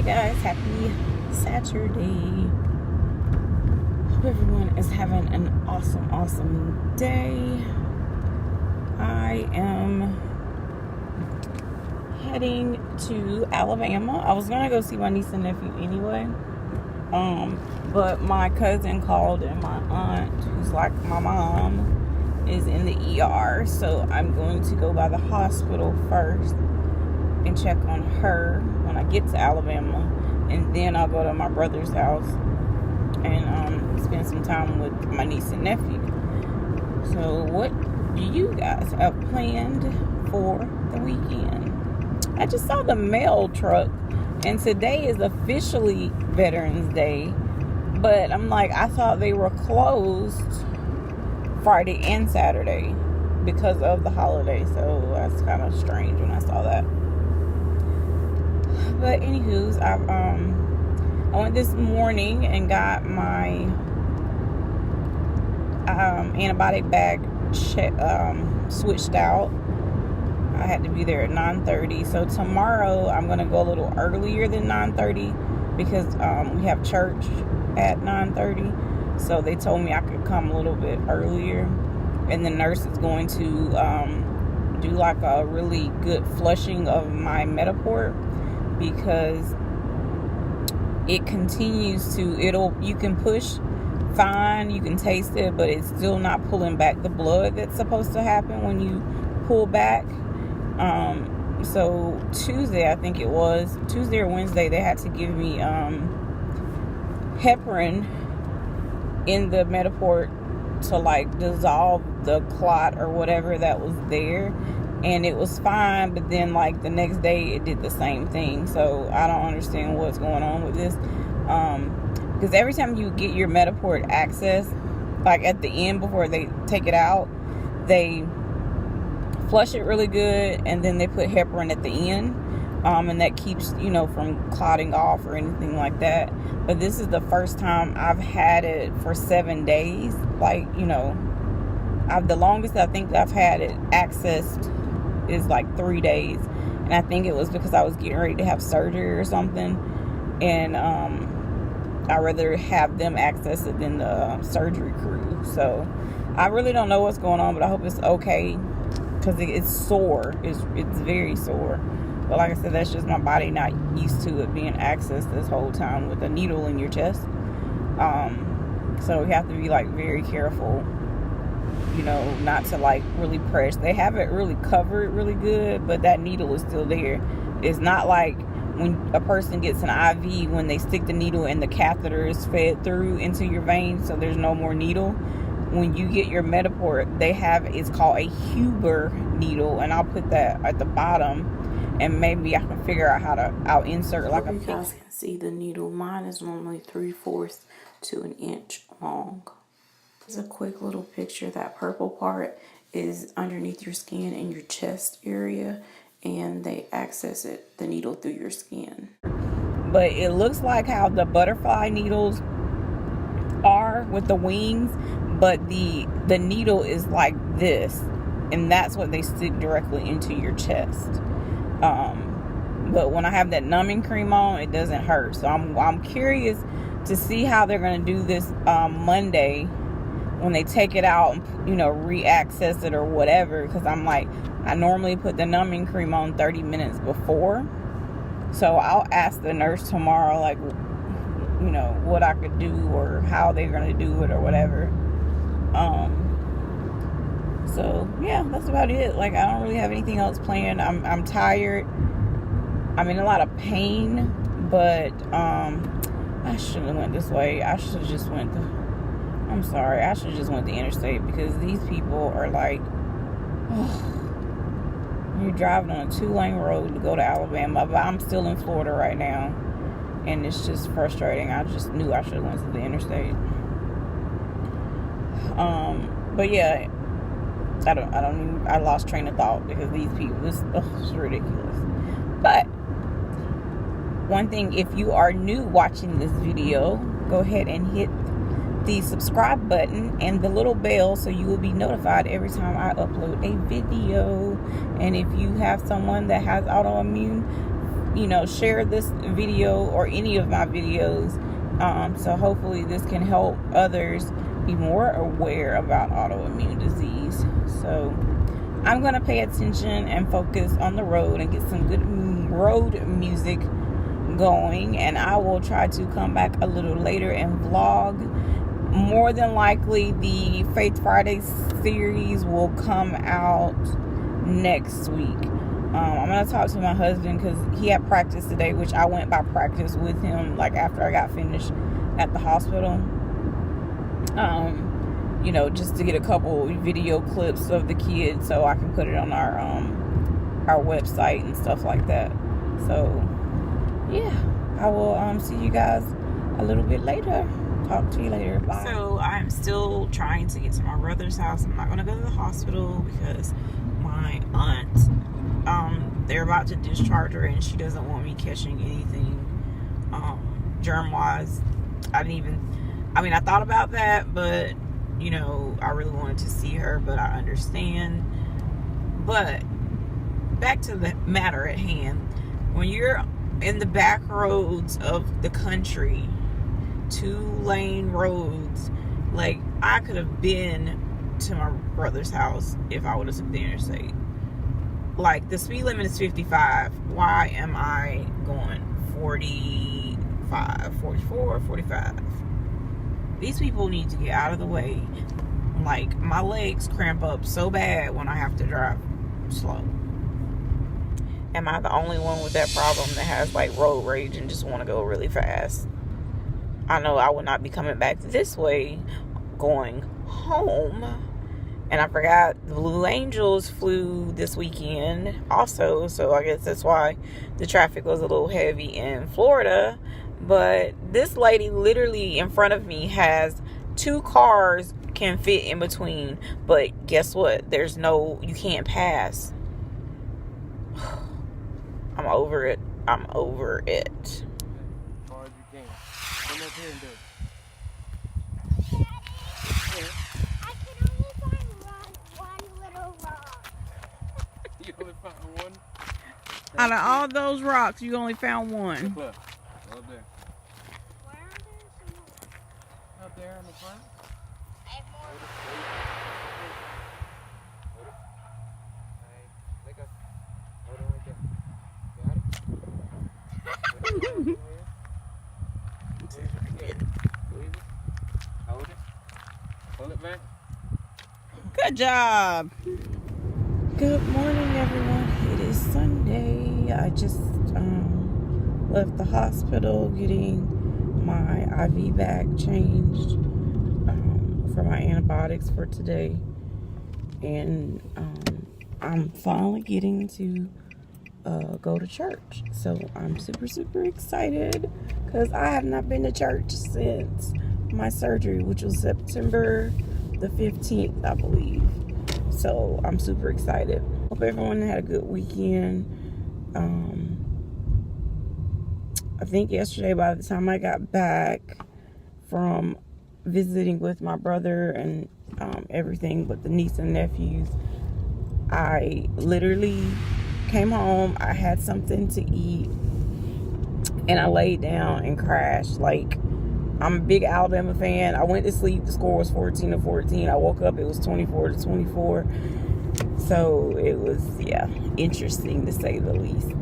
Hey guys, happy Saturday. Hope everyone is having an awesome day. I am heading to Alabama. I was gonna go see my niece and nephew anyway. But my cousin called and my aunt, who's like my mom, is in the ER. So I'm going to go by the hospital first and check on her when I get to Alabama, and then I'll go to my brother's house and spend some time with my niece and nephew. So what do you guys have planned for the weekend? I just saw the mail truck, and today is officially Veterans Day, but I'm like, I thought they were closed Friday and Saturday because of the holiday, so that's kind of strange when I saw that. But anywho's, I went this morning and got my antibiotic bag switched out. I had to be there at 9:30. So tomorrow I'm gonna go a little earlier than 9:30 because we have church at 9:30. So they told me I could come a little bit earlier, and the nurse is going to do like a really good flushing of my Metaport, because it continues to, you can push fine, you can taste it, but it's still not pulling back the blood that's supposed to happen when you pull back. So Tuesday, I think it was Tuesday or Wednesday, they had to give me heparin in the Metaport to like dissolve the clot or whatever that was there, and it was fine, but then like the next day it did the same thing. So I don't understand what's going on with this, because every time you get your Metaport access, like at the end before they take it out, they flush it really good, and then they put heparin at the end, and that keeps, from clotting off or anything like that. But this is the first time I've had it for 7 days. Like, the longest I think I've had it accessed is like 3 days, and I think it was because I was getting ready to have surgery or something, and I'd rather have them access it than the surgery crew. So I really don't know what's going on, but I hope it's okay, because it's sore. It's very sore. But like I said, that's just my body not used to it being accessed this whole time with a needle in your chest. So you have to be like very careful, not to like really press. They have it really covered really good, but that needle is still there. It's not like when a person gets an IV, when they stick the needle and the catheter is fed through into your veins, so there's no more needle. When you get your Metaport, it's called a Huber needle, and I'll put that at the bottom, and maybe I can figure out I'll insert like a... You guys can see the needle. Mine is normally 3/4 to an inch long. It's a quick little picture. That purple part is underneath your skin in your chest area, and they access the needle through your skin. But it looks like how the butterfly needles are with the wings, but the needle is like this, and that's what they stick directly into your chest. But when I have that numbing cream on, it doesn't hurt. So I'm curious to see how they're going to do this Monday when they take it out and re-access it or whatever, because I'm like, I normally put the numbing cream on 30 minutes before. So I'll ask the nurse tomorrow, like, what I could do or how they're going to do it or whatever. So yeah, that's about it. Like, I don't really have anything else planned. I'm tired. I'm in a lot of pain, but I shouldn't have went this way. I should have just went I'm sorry. I should have just went the interstate, because these people are like, you're driving on a 2-lane road to go to Alabama, but I'm still in Florida right now, and it's just frustrating. I just knew I should have went to the interstate. But yeah, I lost train of thought because these people, it's ridiculous. But one thing, if you are new watching this video, go ahead and hit the subscribe button and the little bell so you will be notified every time I upload a video. And if you have someone that has autoimmune share this video or any of my videos. So hopefully this can help others be more aware about autoimmune disease. So I'm going to pay attention and focus on the road and get some good road music going. And I will try to come back a little later and vlog. More than likely, the Faith Friday series will come out next week. I'm going to talk to my husband because he had practice today, which I went by practice with him, like after I got finished at the hospital. Just to get a couple video clips of the kids so I can put it on our website and stuff like that. So, yeah, I will see you guys a little bit later. Talk to you later. Bye. So, I'm still trying to get to my brother's house. I'm not going to go to the hospital because my aunt, they're about to discharge her and she doesn't want me catching anything germ-wise. I thought about that, but I really wanted to see her, but I understand. But back to the matter at hand, when you're in the back roads of the country, 2-lane roads, like I could have been to my brother's house if I would have took the interstate. Like the speed limit is 55. Why am I going 45, 44, 45? These people need to get out of the way. Like, my legs cramp up so bad when I have to drive slow. Am I the only one with that problem that has, like, road rage and just want to go really fast? I know I would not be coming back this way going home. And I forgot the Blue Angels flew this weekend also. So, I guess that's why the traffic was a little heavy in Florida. But this lady literally in front of me has 2 cars can fit in between. But guess what? You can't pass. I'm over it. I'm over it. As far as you can. Come up here and do it. I can only find one little rock. You only found one? Out of all those rocks, you only found one. Look, up there. Where are there some more? Up there in the front. I have more. Let go. Hold on right there. Got it? Hold it. Hold it back. Good job. Good morning, everyone. It is Sunday. I just left the hospital getting my IV bag changed for my antibiotics for today. And I'm finally getting to go to church. So I'm super, super excited because I have not been to church since my surgery, which was September the 15th, I believe. So I'm super excited. Hope everyone had a good weekend. I think yesterday, by the time I got back from visiting with my brother and everything but the niece and nephews, I literally came home, I had something to eat, and I laid down and crashed. Like, I'm a big Alabama fan. I went to sleep, the score was 14-14. I woke up, it was 24-24. So it was, interesting to say the least.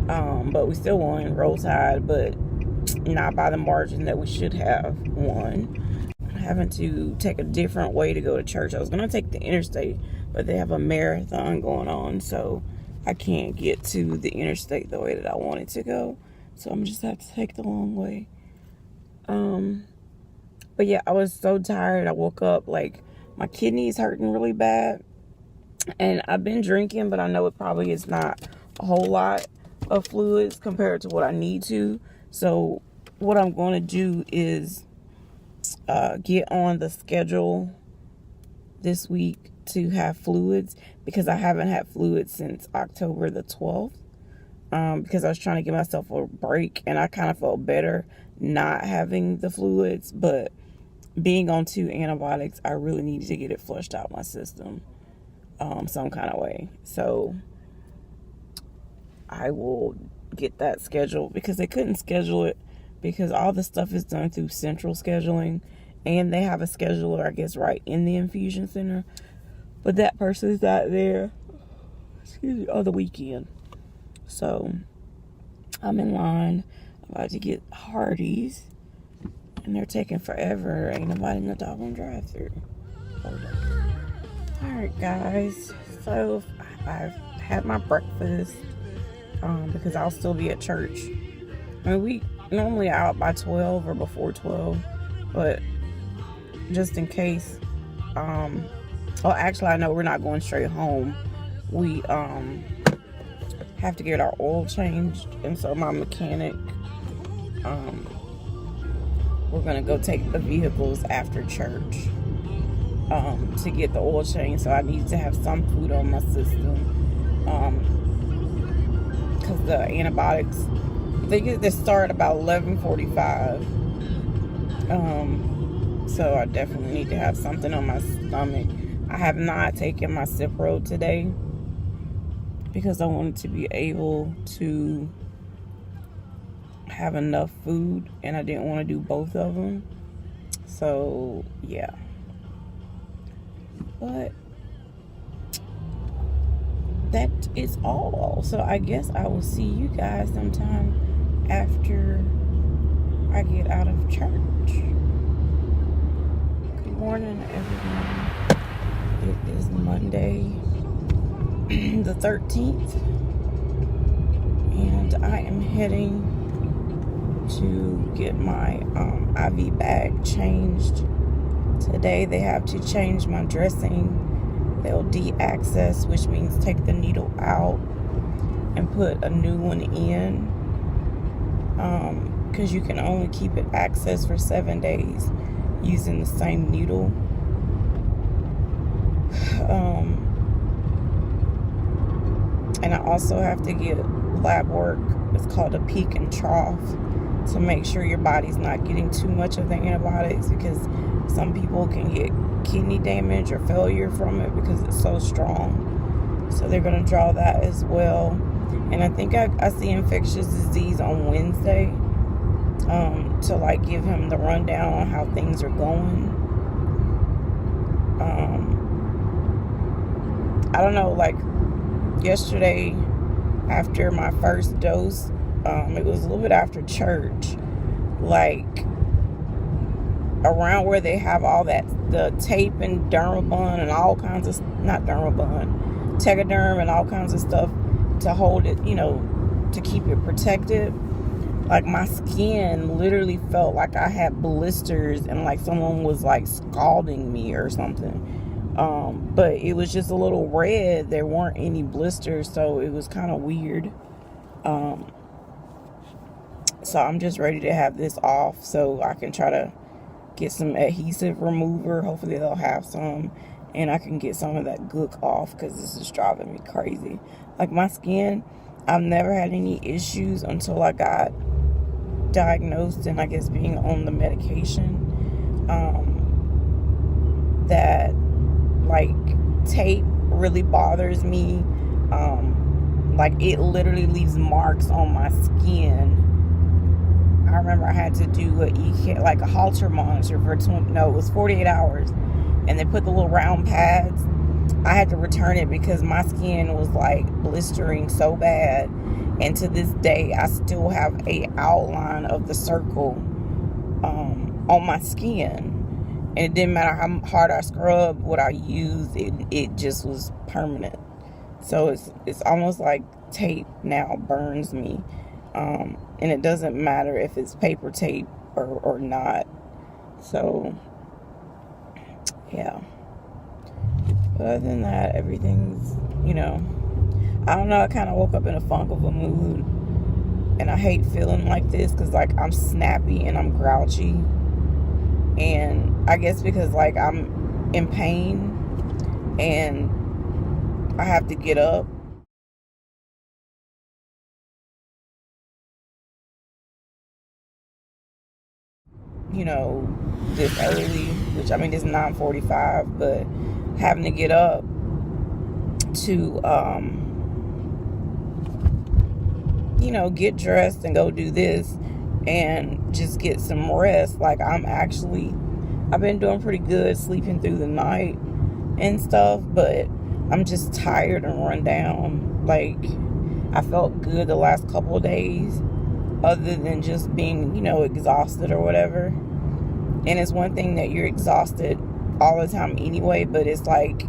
But we still won, Roll Tide, but not by the margin that we should have won. I'm having to take a different way to go to church. I was going to take the interstate, but they have a marathon going on, so I can't get to the interstate the way that I wanted to go. So I'm just have to take the long way. But yeah, I was so tired. I woke up, like, my kidneys hurting really bad. And I've been drinking, but I know it probably is not a whole lot of fluids compared to what I need to. So what I'm going to do is get on the schedule this week to have fluids, because I haven't had fluids since October the 12th. Because I was trying to give myself a break, and I kind of felt better not having the fluids, but being on 2 antibiotics, I really needed to get it flushed out my system some kind of way. So I will get that scheduled, because they couldn't schedule it because all the stuff is done through central scheduling, and they have a scheduler, I guess, right in the infusion center, but that person's not there, excuse me, on the weekend. So I'm in line about to get Hardee's, and they're taking forever. Ain't nobody in the doggone drive-thru. Hold on. Alright, guys, so I've had my breakfast because I'll still be at church. I mean, we normally out by 12 or before 12, but just in case, well, actually, I know we're not going straight home. We have to get our oil changed, and so my mechanic, we're gonna go take the vehicles after church to get the oil change. So I need to have some food on my system, because the antibiotics, they get to start about 11:45. So I definitely need to have something on my stomach. I have not taken my Cipro today because I wanted to be able to have enough food, and I didn't want to do both of them. So yeah, but that is all. So I guess I will see you guys sometime after I get out of church. Good morning, everyone. It is Monday the 13th, and I am heading to get my IV bag changed. Today they have to change my dressing. They'll de-access, which means take the needle out and put a new one in, because you can only keep it accessed for 7 days using the same needle. And I also have to get lab work. It's called a peak and trough, to make sure your body's not getting too much of the antibiotics, because some people can get kidney damage or failure from it because it's so strong. So they're going to draw that as well. And I think I see infectious disease on Wednesday, to like give him the rundown on how things are going. I don't know, like yesterday after my first dose, it was a little bit after church, like around where they have all that, the tape and Dermabond and all kinds of, not Dermabond, Tegaderm and all kinds of stuff to hold it, to keep it protected. Like my skin literally felt like I had blisters and like someone was like scalding me or something. But it was just a little red. There weren't any blisters, so it was kind of weird. So I'm just ready to have this off so I can try to get some adhesive remover. Hopefully they'll have some, and I can get some of that gook off, because this is driving me crazy. Like my skin, I've never had any issues until I got diagnosed, and I guess being on the medication, that like tape really bothers me. Like it literally leaves marks on my skin. I remember I had to do like a Holter monitor for it was 48 hours, and they put the little round pads. I had to return it because my skin was like blistering so bad, and to this day I still have a outline of the circle on my skin, and it didn't matter how hard I scrubbed, what I used, it just was permanent. So it's almost like tape now burns me, and it doesn't matter if it's paper tape or not. So yeah, but other than that, everything's, I don't know, I kind of woke up in a funk of a mood, and I hate feeling like this, because like I'm snappy and I'm grouchy, and I guess because like I'm in pain and I have to get up. This early, which I mean it's 9:45, but having to get up to get dressed and go do this and just get some rest. Like, I've been doing pretty good sleeping through the night and stuff, but I'm just tired and run down. Like, I felt good the last couple of days, other than just being, exhausted or whatever. And it's one thing that you're exhausted all the time anyway, but it's like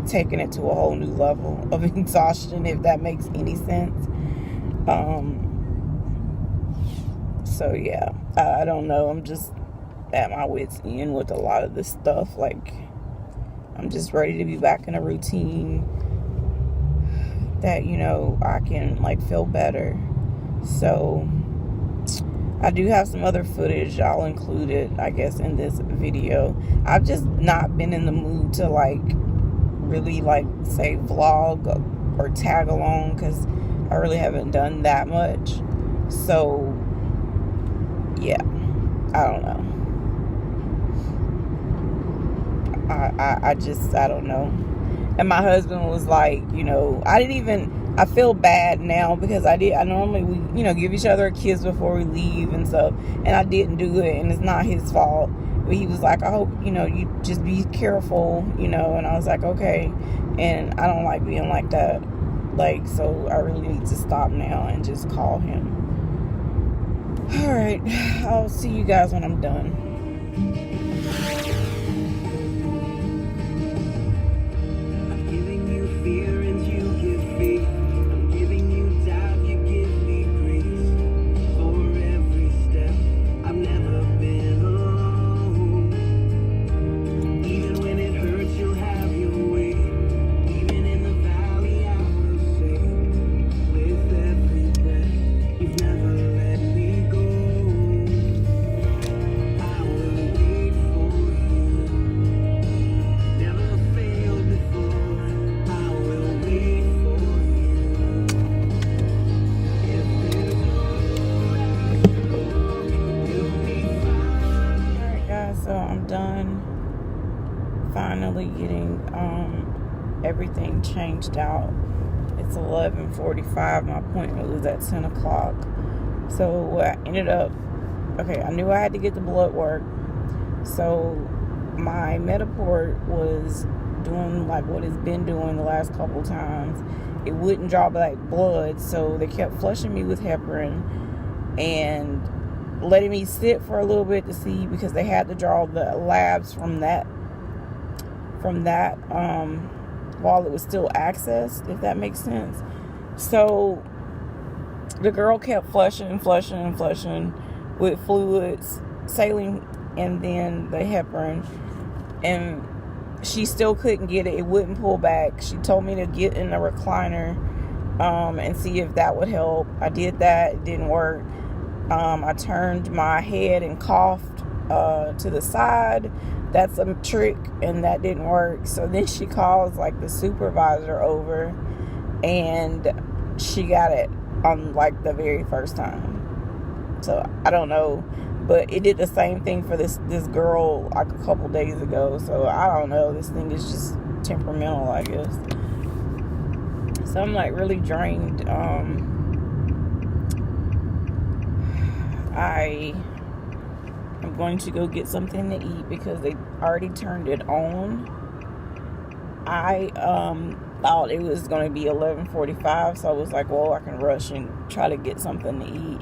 taking it to a whole new level of exhaustion, if that makes any sense. So yeah, I don't know. I'm just at my wit's end with a lot of this stuff. Like, I'm just ready to be back in a routine that, I can like feel better. So I do have some other footage. I'll include it, I guess, in this video. I've just not been in the mood to like really like say vlog or tag along, because I really haven't done that much. So yeah, I don't know. I don't know. And my husband was like, I feel bad now, because I normally we, give each other a kiss before we leave and stuff, and I didn't do it, and it's not his fault. But he was like, I hope, you just be careful, and I was like, okay. And I don't like being like that. Like, so I really need to stop now and just call him. All right, I'll see you guys when I'm done. Finally getting everything changed out. It's 11:45. My appointment was at 10 o'clock. So what I ended up, I knew I had to get the blood work. So my Metaport was doing like what it's been doing the last couple times. It wouldn't draw black blood, so they kept flushing me with heparin and letting me sit for a little bit to see, because they had to draw the labs from that while it was still accessed, if that makes sense. So the girl kept flushing with fluids, saline, and then the heparin, and she still couldn't get it. It wouldn't pull back. She told me to get in the recliner and see if that would help. I did that. It didn't work. I turned my head and coughed to the side. That's a trick, and that didn't work. So then she calls like the supervisor over, and she got it on like the very first time. So I don't know, but it did the same thing for this girl like a couple days ago. So I don't know. This thing is just temperamental, I guess. So I'm like really drained. I'm going to go get something to eat because they already turned it on. I thought it was going to be 11:45, so I was like, well, I can rush and try to get something to eat.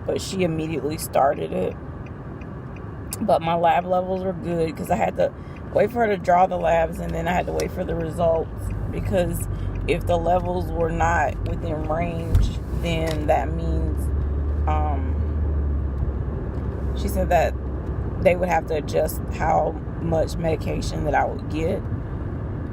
But she immediately started it. But my lab levels were good, because I had to wait for her to draw the labs, and then I had to wait for the results, because if the levels were not within range, then that means she said that they would have to adjust how much medication that I would get.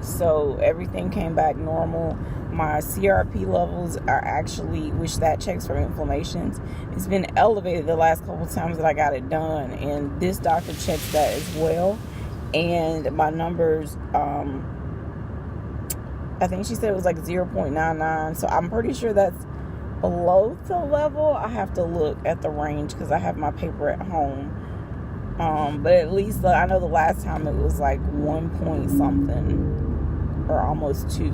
So everything came back normal. My CRP levels are actually, which that checks for inflammations, it's been elevated the last couple of times that I got it done, and this doctor checks that as well. And my numbers, I think she said it was like 0.99, so I'm pretty sure that's below the level. I have to look at the range because I have my paper at home. But at least I know the last time it was like 1 point something, or almost 2.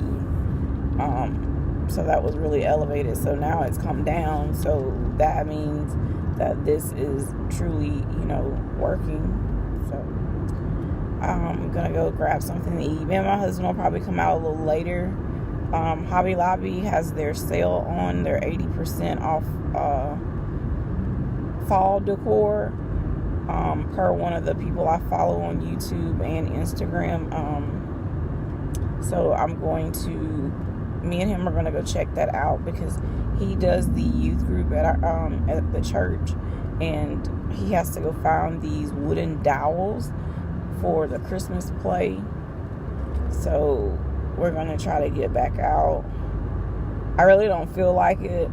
So that was really elevated. So now it's come down. So that means that this is truly, working. So I'm gonna go grab something to eat. Me and my husband will probably come out a little later. Hobby Lobby has their sale on, their 80% off fall decor, per one of the people I follow on YouTube and Instagram. So I'm going to, me and him are going to go check that out, because he does the youth group at the church, and he has to go find these wooden dowels for the Christmas play. So we're going to try to get back out. I really don't feel like it,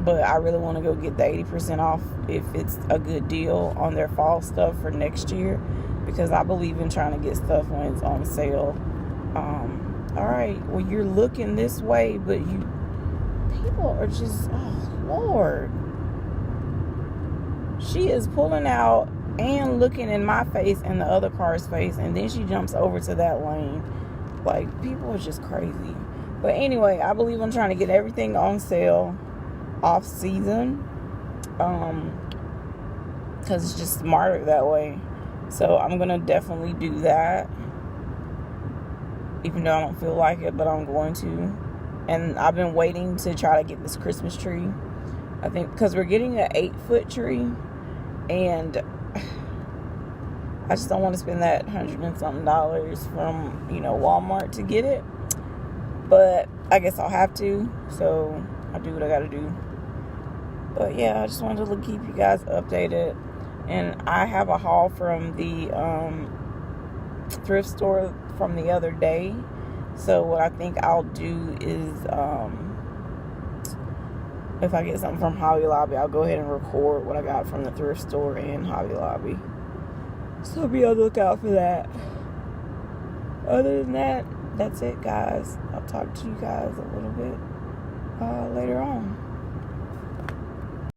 but I really want to go get the 80% off if it's a good deal on their fall stuff for next year, because I believe in trying to get stuff when it's on sale. All right, well, you're looking this way, but people are just, oh Lord. She is pulling out and looking in my face and the other car's face, and then she jumps over to that lane. Like, people are just crazy. But anyway, I believe I'm trying to get everything on sale off season, because it's just smarter that way. So I'm gonna definitely do that, even though I don't feel like it, but I'm going to. And I've been waiting to try to get this Christmas tree, I think, because we're getting an 8-foot tree, and I just don't want to spend that $100 and something from Walmart to get it. But I guess I'll have to, so I'll do what I gotta do. But yeah, I just wanted to keep you guys updated. And I have a haul from the thrift store from the other day. So what I think I'll do is, if I get something from Hobby Lobby, I'll go ahead and record what I got from the thrift store and Hobby Lobby. So be on the lookout for that. Other than that, that's it, guys. I'll talk to you guys a little bit later on.